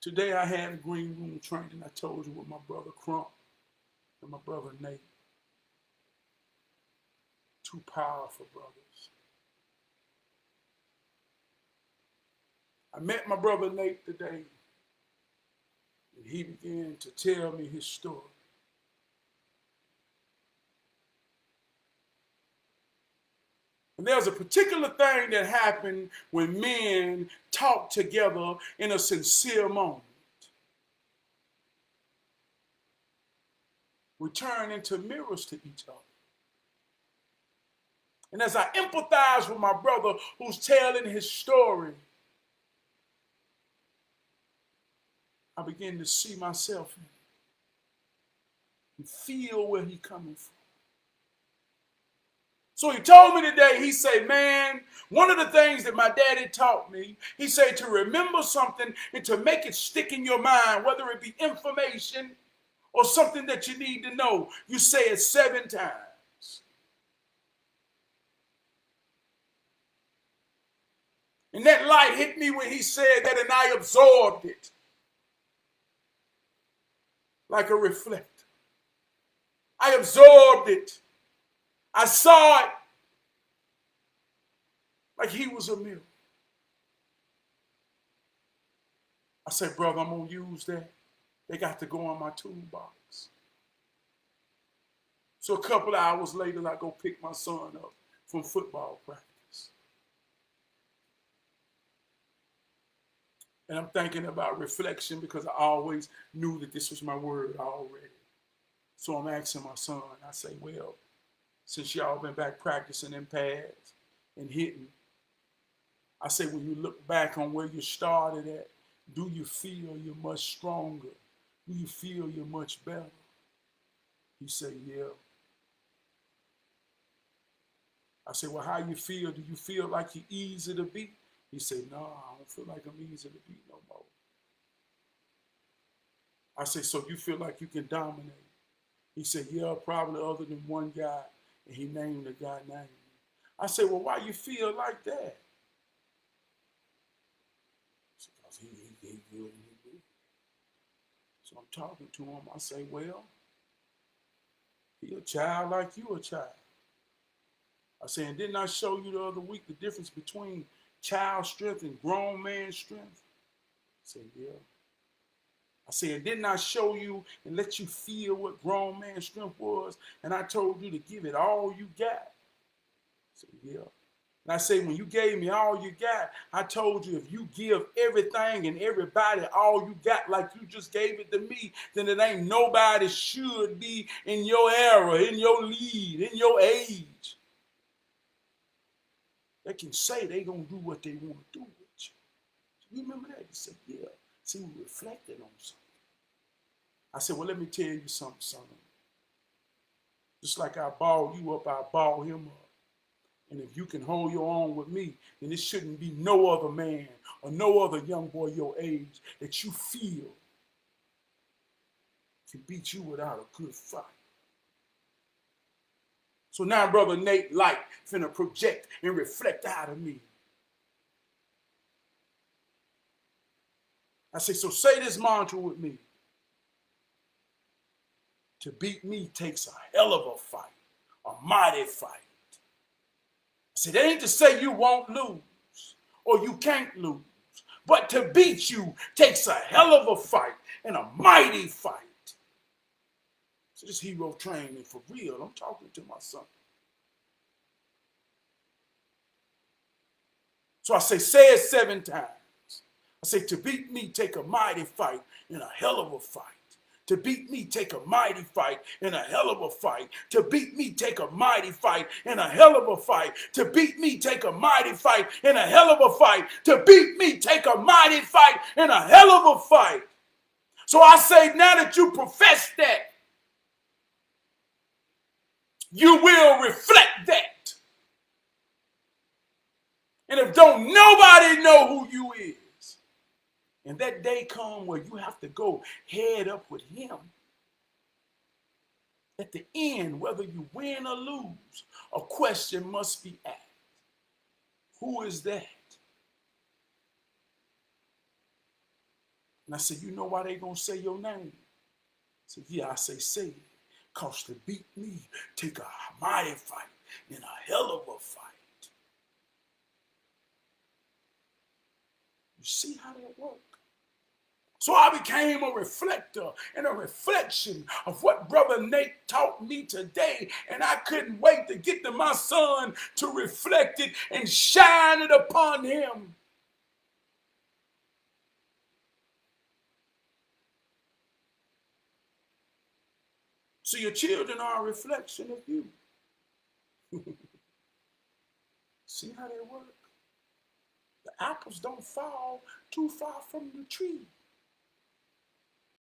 Today I had a green room training, I told you, with my brother Crump and my brother Nate. Two powerful brothers. I met my brother Nate today, and he began to tell me his story. And there's a particular thing that happened when men talk together in a sincere moment. We turn into mirrors to each other. And as I empathize with my brother who's telling his story, I begin to see myself in it and feel where he's coming from. So he told me today, he said, man, one of the things that my daddy taught me, he said to remember something and to make it stick in your mind, whether it be information or something that you need to know, you say it 7 times. And that light hit me when he said that, and I absorbed it like a reflector. I absorbed it. I saw it like he was a mirror. I said, brother, I'm going to use that. They got to go on my toolbox. So a couple of hours later, I go pick my son up from football practice. And I'm thinking about reflection because I always knew that this was my word already. So I'm asking my son, I say, well, since y'all been back practicing in pads and hitting, I say, when you look back on where you started at, do you feel you're much stronger? Do you feel you're much better? He said, yeah. I said, well, how you feel? Do you feel like you're easy to beat? He said, no, I don't feel like I'm easy to beat no more. I said, so you feel like you can dominate? He said, yeah, probably other than one guy. And he named the guy name. I said, well, why you feel like that? Because he good and he good. So I'm talking to him. I say, well, he a child like you a child. I said, and didn't I show you the other week the difference between child strength and grown man strength? I said, yeah. I said, didn't I show you and let you feel what grown man strength was? And I told you to give it all you got. I said, yeah. And I say, when you gave me all you got, I told you if you give everything and everybody all you got like you just gave it to me, then it ain't nobody should be in your era, in your lead, in your age. They can say they gonna do what they want to do with you. You remember that? He said, yeah. See, we reflected on something. I said, well, let me tell you something, son. Just like I ball you up, I ball him up. And if you can hold your own with me, then it shouldn't be no other man or no other young boy your age that you feel can beat you without a good fight. So now brother Nate Light finna project and reflect out of me. I say, so say this mantra with me. To beat me takes a hell of a fight, a mighty fight. See, that ain't to say you won't lose or you can't lose, but to beat you takes a hell of a fight and a mighty fight. So this hero training for real. I'm talking to my son. So I say it 7 times. I say, to beat me take a mighty fight and a hell of a fight. To beat me, take a mighty fight and a hell of a fight. To beat me, take a mighty fight and a hell of a fight. To beat me, take a mighty fight and a hell of a fight. To beat me, take a mighty fight and a hell of a fight. So I say, now that you profess that, you will reflect that. And if don't nobody know who you is, and that day come where you have to go head up with him, at the end, whether you win or lose, a question must be asked. Who is that? And I said, you know why they gonna say your name? I said, yeah, I say it. Cause to beat me, take a mighty fight and a hell of a fight. You see how that works? So I became a reflector and a reflection of what Brother Nate taught me today. And I couldn't wait to get to my son to reflect it and shine it upon him. So your children are a reflection of you. See how they work? The apples don't fall too far from the tree.